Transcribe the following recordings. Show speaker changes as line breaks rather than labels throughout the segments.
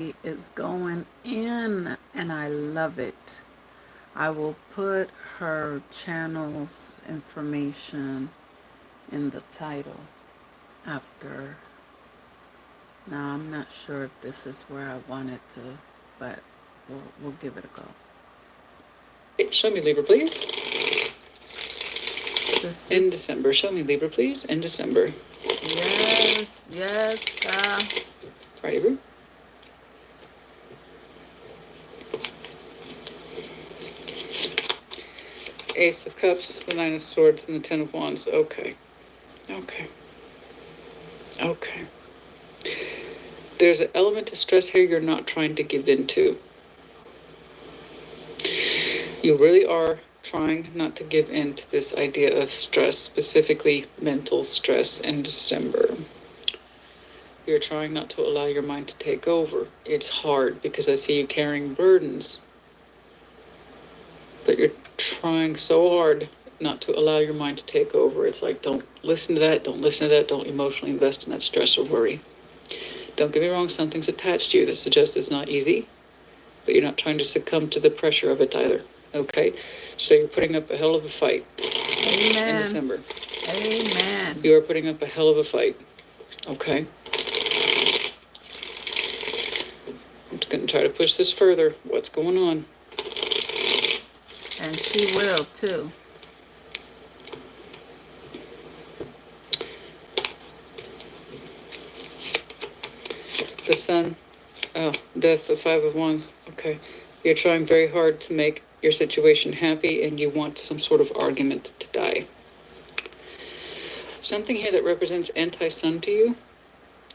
is going in and I love it. I will put her channel's information in the title after. Now I'm not sure if this is where I wanted to, but we'll give it a go.
Show me Libra, please.
This
in
is
December. Show me Libra, please. In December.
yes,
Right, Libra. Ace of Cups, the Nine of Swords, and the Ten of Wands. Okay. There's an element of stress here you're not trying to give in to. You really are trying not to give in to this idea of stress, specifically mental stress in December. You're trying not to allow your mind to take over. It's hard because I see you carrying burdens. But you're trying so hard not to allow your mind to take over. It's like, don't listen to that, don't emotionally invest in that stress or worry. Don't get me wrong, something's attached to you that suggests it's not easy, but you're not trying to succumb to the pressure of it either. Okay? So you're putting up a hell of a fight.
Amen.
In December.
Amen.
You are putting up a hell of a fight. Okay? I'm just going to try to push this further. What's going on?
And she will too.
The Sun. Oh, Death, the Five of Wands. Okay. You're trying very hard to make your situation happy and you want some sort of argument to die. Something here that represents anti-sun to you.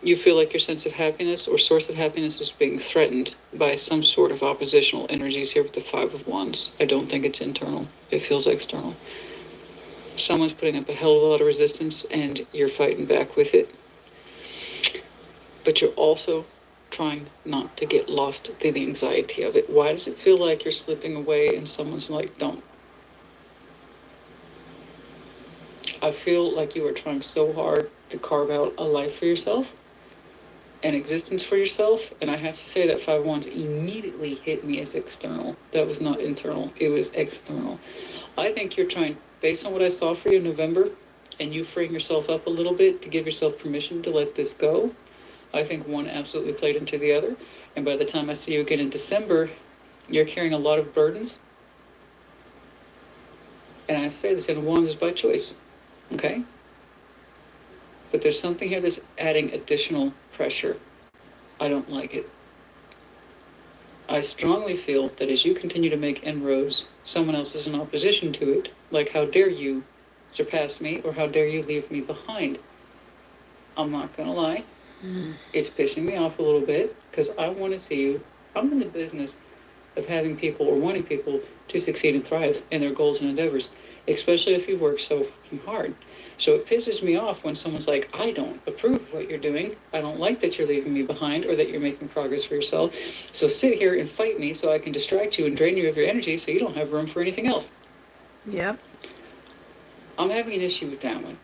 You feel like your sense of happiness or source of happiness is being threatened by some sort of oppositional energies here with the Five of Wands. I don't think it's internal. It feels external. Someone's putting up a hell of a lot of resistance and you're fighting back with it. But you're also trying not to get lost in the anxiety of it. Why does it feel like you're slipping away and someone's like, don't? I feel like you are trying so hard to carve out a life for yourself, an existence for yourself, and I have to say that Five of Wands immediately hit me as external. That was not internal, it was external. I think you're trying, based on what I saw for you in November, and you freeing yourself up a little bit to give yourself permission to let this go, I think one absolutely played into the other. And by the time I see you again in December, you're carrying a lot of burdens. And I say this in Wands is by choice. Okay? But there's something here that's adding additional pressure. I don't like it. I strongly feel that as you continue to make inroads, someone else is in opposition to it. Like, how dare you surpass me, or how dare you leave me behind? I'm not going to lie. It's pissing me off a little bit because I want to see you. I'm in the business of having people or wanting people to succeed and thrive in their goals and endeavors, especially if you work so hard. So it pisses me off when someone's like, I don't approve of what you're doing. I don't like that you're leaving me behind or that you're making progress for yourself. So sit here and fight me so I can distract you and drain you of your energy so you don't have room for anything else.
Yep.
I'm having an issue with that one.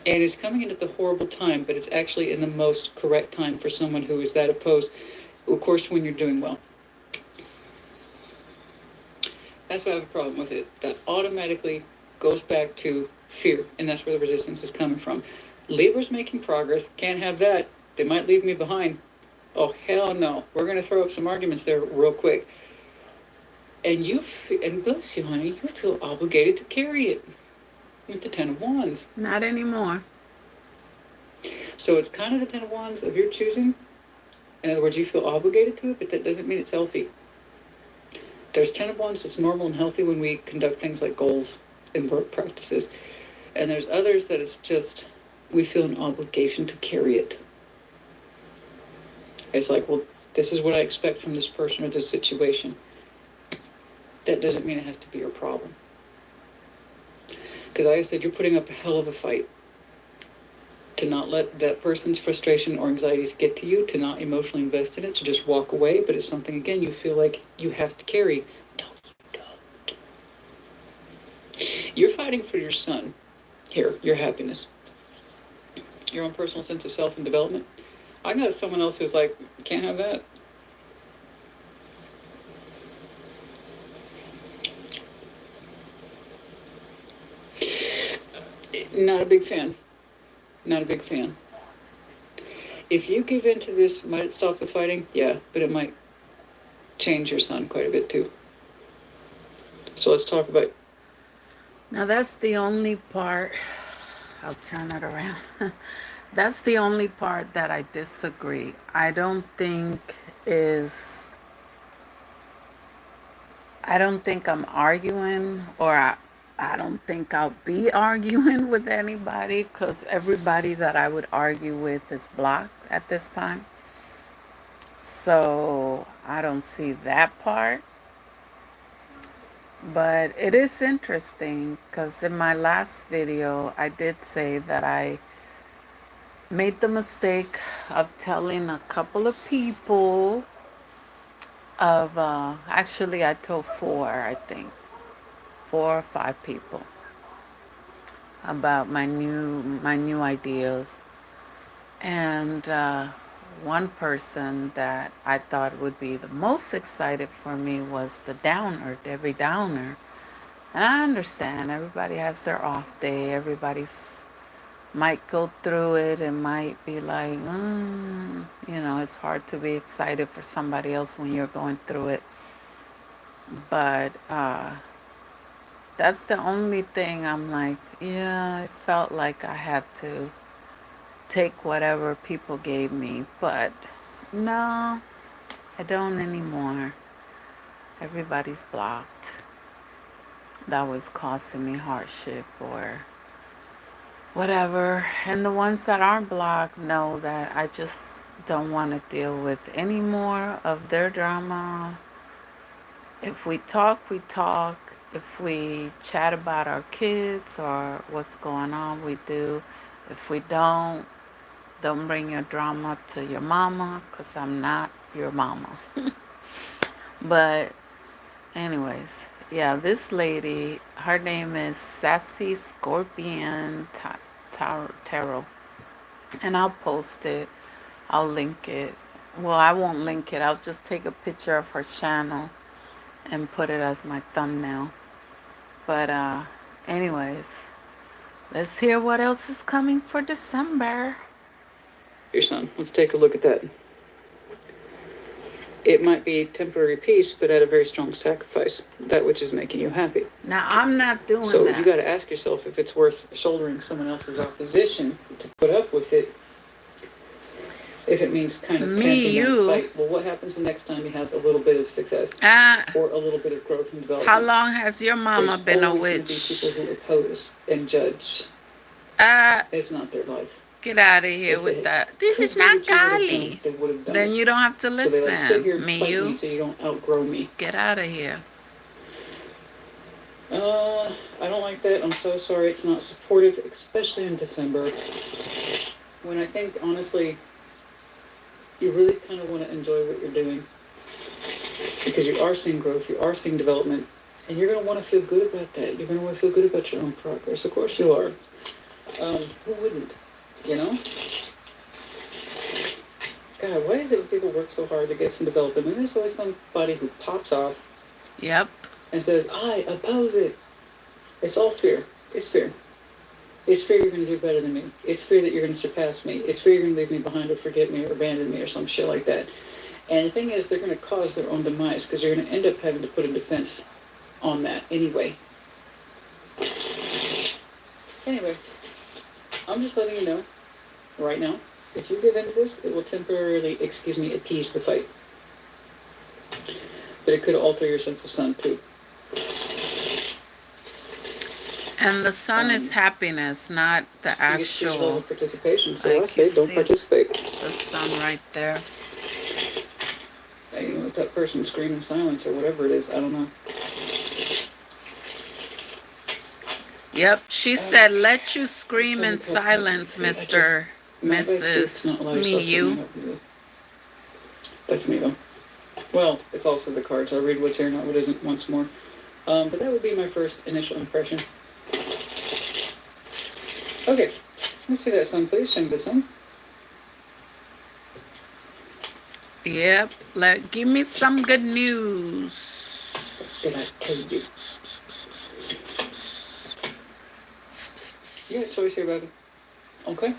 And it's coming in at the horrible time, but it's actually in the most correct time for someone who is that opposed. Of course, when you're doing well. That's why I have a problem with it. That automatically goes back to fear, and that's where the resistance is coming from. Libra's making progress. Can't have that. They might leave me behind. Oh, hell no. We're going to throw up some arguments there real quick. And bless you, honey, you feel obligated to carry it. With the Ten of Wands.
Not anymore.
So it's kind of the Ten of Wands of your choosing. In other words, you feel obligated to it, but that doesn't mean it's healthy. There's Ten of Wands that's normal and healthy when we conduct things like goals and work practices. And there's others that it's just, we feel an obligation to carry it. It's like, well, this is what I expect from this person or this situation. That doesn't mean it has to be your problem. Because like I said, you're putting up a hell of a fight to not let that person's frustration or anxieties get to you, to not emotionally invest in it, to just walk away. But it's something, again, you feel like you have to carry. No, you don't. You're fighting for your son here, your happiness. your own personal sense of self and development. I know someone else who's like, can't have that. Not a big fan. Not a big fan. If you give in to this, might it stop the fighting? Yeah, but it might change your son quite a bit too. So let's talk about.
Now that's the only part. I'll turn it around. That's the only part that I disagree. I don't think is. I don't think I'm arguing, or I don't think I'll be arguing with anybody, because everybody that I would argue with is blocked at this time. So I don't see that part. But it is interesting because in my last video, I did say that I made the mistake of telling a couple of people of, actually I told four, I think, 4 or 5 people about my new ideas. And one person that I thought would be the most excited for me was the Downer, Debbie Downer. And I understand everybody has their off day. Everybody's might go through it and might be like, it's hard to be excited for somebody else when you're going through it. But that's the only thing I'm like, yeah, it felt like I had to take whatever people gave me. But no, I don't anymore. Everybody's blocked. That was causing me hardship or whatever. And the ones that aren't blocked know that I just don't want to deal with any more of their drama. If we talk, we talk. If we chat about our kids or what's going on, we do. If we don't bring your drama to your mama, because I'm not your mama. But anyways, yeah, this lady, her name is Sassy Scorpion Tarot. And I'll post it. I'll link it. Well, I won't link it. I'll just take a picture of her channel and put it as my thumbnail. But anyways, let's hear what else is coming for December.
Your son. Let's take a look at that. It might be temporary peace, but at a very strong sacrifice. That which is making you happy.
Now, I'm not doing
so
that.
So you got to ask yourself if it's worth shouldering someone else's opposition to put up with it. If it means kind of
you
fight. Well, what happens the next time you have a little bit of success or a little bit of growth and development?
How long has your mama been a witch?
There's people who oppose and judge. It's not their life.
Get out of here with that. This is not golly. Then you don't have to listen. So they sit here and fight me
so you don't outgrow me.
Get out of here.
I don't like that. I'm so sorry. It's not supportive, especially in December. When I think, honestly, you really kind of want to enjoy what you're doing. Because you are seeing growth, you are seeing development, and you're going to want to feel good about that. You're going to want to feel good about your own progress. Of course you are. Who wouldn't? You know? God, why is it when people work so hard to get some development? And there's always somebody who pops off.
Yep.
And says, I oppose it. It's all fear. It's fear. It's fear you're going to do better than me. It's fear that you're going to surpass me. It's fear you're going to leave me behind or forget me or abandon me or some shit like that. And the thing is, they're going to cause their own demise because you're going to end up having to put a defense on that anyway. Anyway, I'm just letting you know, right now, if you give in to this, it will temporarily, appease the fight. But it could alter your sense of sun, too.
And the sun is happiness, not the actual
participation. So I say don't participate.
The sun right there.
You know, that person screaming silence or whatever it is, I don't know.
Yep, she said, let you scream in silence, Mrs. Me, you.
That's me, though. Well, it's also the cards. I'll read what's here, not what isn't once more. But that would be my first initial impression. Okay, Let's see that sun, please. Show me the sun.
Yep. Give me some good news.
What did I tell you? You have a choice here, baby. Okay?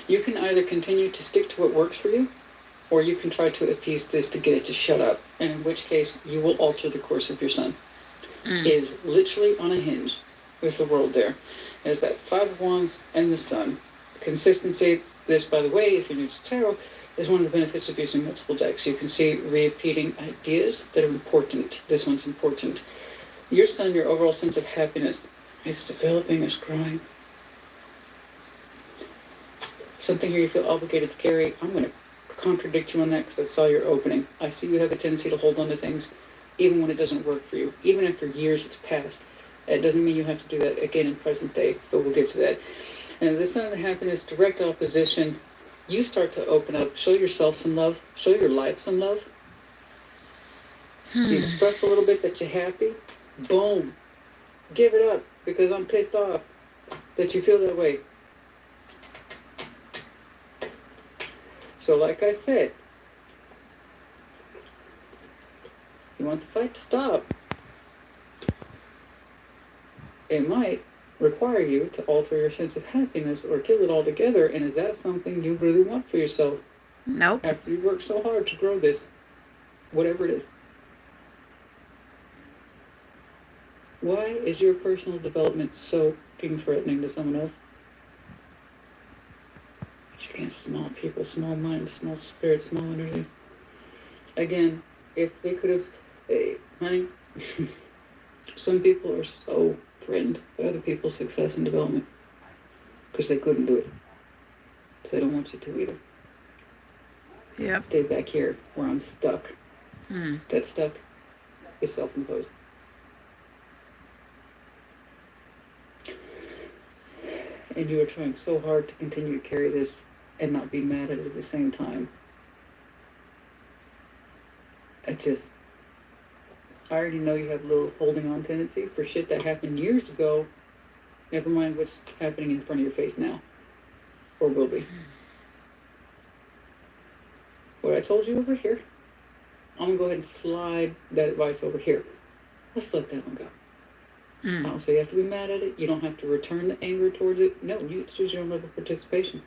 You can either continue to stick to what works for you, or you can try to appease this to get it to shut up, and in which case you will alter the course of your sun. It is literally on a hinge with the world there. There's that Five of Wands and the Sun. Consistency, this, by the way, if you're new to tarot, is one of the benefits of using multiple decks. You can see repeating ideas that are important. This one's important. Your Sun, your overall sense of happiness, is developing, is growing. Something here you feel obligated to carry. I'm going to contradict you on that because I saw your opening. I see you have a tendency to hold on to things even when it doesn't work for you, even after years it's passed. It doesn't mean you have to do that again in present day, but we'll get to that. And this Sun of the Happiness, direct opposition, you start to open up, show yourself some love, show your life some love. You express a little bit that you're happy, boom, give it up because I'm pissed off that you feel that way. So like I said, you want the fight to stop, it might require you to alter your sense of happiness or kill it altogether. And is that something you really want for yourself?
Nope.
After you work so hard to grow this, whatever it is. Why is your personal development so threatening to someone else? Again, small people, small minds, small spirits, small energy. Again, if they could have, hey, honey, some people are so threatened by other people's success and development because they couldn't do it. So they don't want you to either.
Yep.
Stay back here where I'm stuck. That stuck is self-imposed. And you are trying so hard to continue to carry this and not be mad at it at the same time. I already know you have a little holding on tendency for shit that happened years ago. Never mind what's happening in front of your face now. Or will be. What I told you over here, I'm going to go ahead and slide that advice over here. Let's let that one go. I don't say you have to be mad at it. You don't have to return the anger towards it. No, you choose your own level of participation.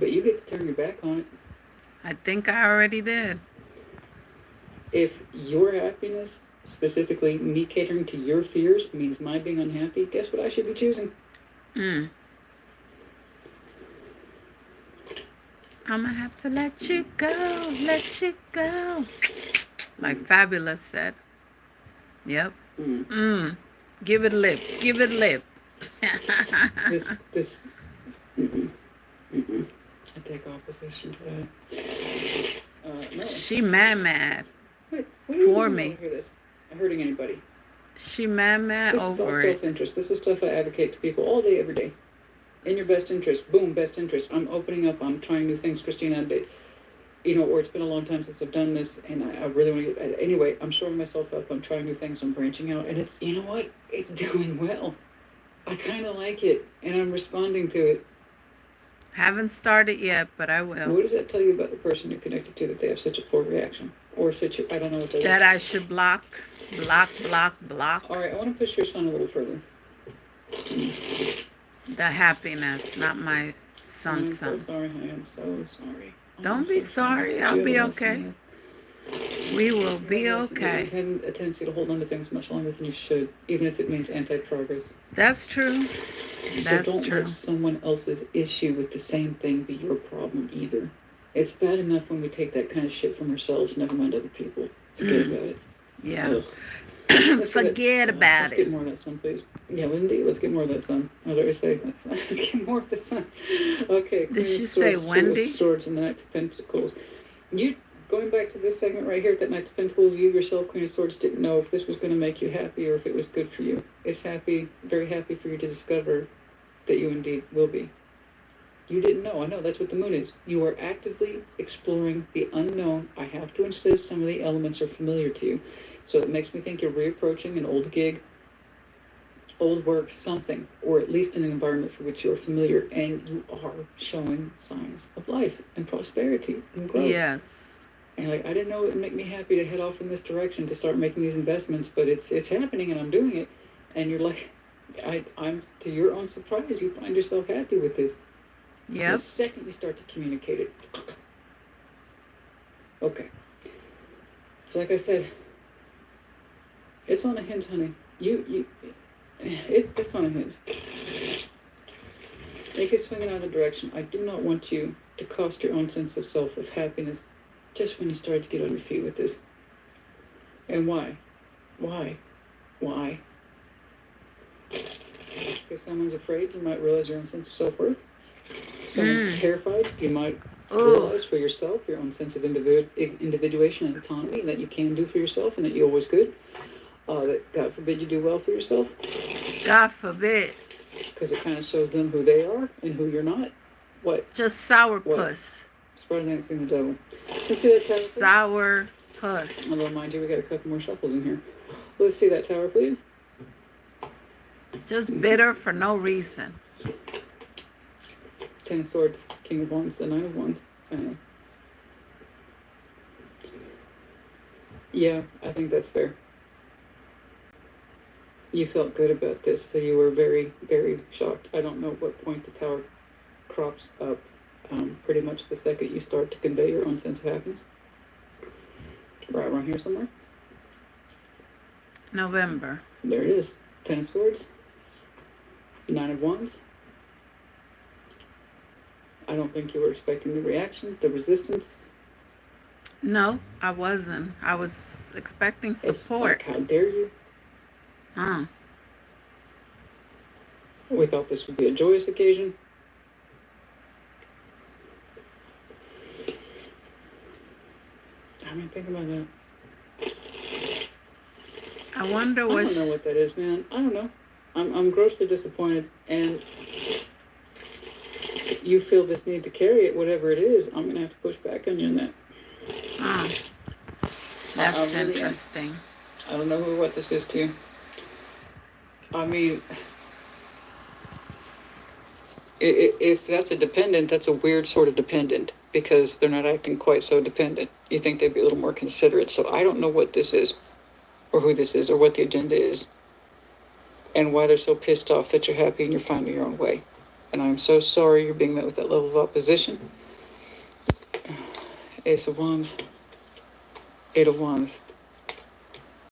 But you get to turn your back on it.
I think I already did.
If your happiness, specifically me catering to your fears, means my being unhappy, guess what I should be choosing?
I'm gonna have to let you go, like Fabulous said. Yep. Give it lip.
I take opposition to that. No.
She mad.
Wait,
for me.
Hurting anybody.
She mad over it.
This is all self-interest. This is stuff I advocate to people all day, every day. In your best interest. Boom, best interest. I'm opening up. I'm trying new things, Christina. Or it's been a long time since I've done this, and I really want to. Anyway, I'm showing myself up. I'm trying new things. I'm branching out, and it's, you know what? It's doing well. I kind of like it, and I'm responding to it.
Haven't started yet, but I will.
What does that tell you about the person you're connected to, that they have such a poor reaction? Or such a, I don't know what they
That I should block. All right,
I want to push your Sun a little further.
The happiness, not my Sun.
I'm so sorry, honey. I'm so sorry.
Don't be sorry. I'll be okay. We will be okay.
You have a tendency to hold on to things much longer than you should, even if it means anti-progress.
That's true.
So don't let someone else's issue with the same thing be your problem either. It's bad enough when we take that kind of shit from ourselves, never mind other people. Forget about it.
Yeah. Forget about it.
Let's get more of that Sun, please. Yeah, Wendy, let's get more of that Sun. I was already saying, let's get more of the Sun. Okay.
Did she say Wendy?
Swords and the Knight of Pentacles. You, going back to this segment right here, that Knight of Pentacles, you yourself, Queen of Swords, didn't know if this was going to make you happy or if it was good for you. It's very happy for you to discover that you indeed will be. You didn't know. I know, that's what the moon is. You are actively exploring the unknown. I have to insist some of the elements are familiar to you. So it makes me think you're reapproaching an old gig. old work, something, or at least in an environment for which you're familiar, and you are showing signs of life and prosperity and growth.
Yes.
And like, I didn't know it would make me happy to head off in this direction to start making these investments, but it's happening and I'm doing it. And you're like, I'm to your own surprise, you find yourself happy with this.
Yep.
The second you start to communicate it. Okay. So like I said, it's on a hinge, honey. It's on a hinge. Make it swing in either direction. I do not want you to cost your own sense of self, of happiness, just when you start to get on your feet with this. And why? Why? Why? Because someone's afraid, you might realize your own sense of self-worth. Someone's terrified, you might realize for yourself your own sense of individuation and autonomy, that you can do for yourself and that you always could. That God forbid you do well for yourself.
God forbid.
Because it kind of shows them who they are and who you're not. What?
Just sourpuss.
Surprised I ain't seen the devil. You see that tower, please?
Sourpuss.
Although, mind you, we got a couple more shuffles in here. Let's see that tower, please.
Just bitter for no reason.
Ten of Swords, King of Wands, the Nine of Wands. Yeah, I think that's fair. You felt good about this, so you were very, very shocked. I don't know what point the tower crops up. Pretty much the second you start to convey your own sense of happiness. Right around here somewhere.
November.
There it is. Ten of Swords. Nine of Wands. I don't think you were expecting the reaction, the resistance.
No, I wasn't. I was expecting support.
It's like, how dare you? We thought this would be a joyous occasion. I mean, think about that.
I wonder
I don't know what that is, man. I don't know. I'm grossly disappointed, and you feel this need to carry it, whatever it is. I'm gonna have to push back on you on that.
That's interesting.
I don't know what this is to you. I mean, if that's a dependent, that's a weird sort of dependent, because they're not acting quite so dependent. You think they'd be a little more considerate. So I don't know what this is, or who this is, or what the agenda is, and why they're so pissed off that you're happy and you're finding your own way. And I'm so sorry you're being met with that level of opposition. Ace of Wands. Eight of Wands.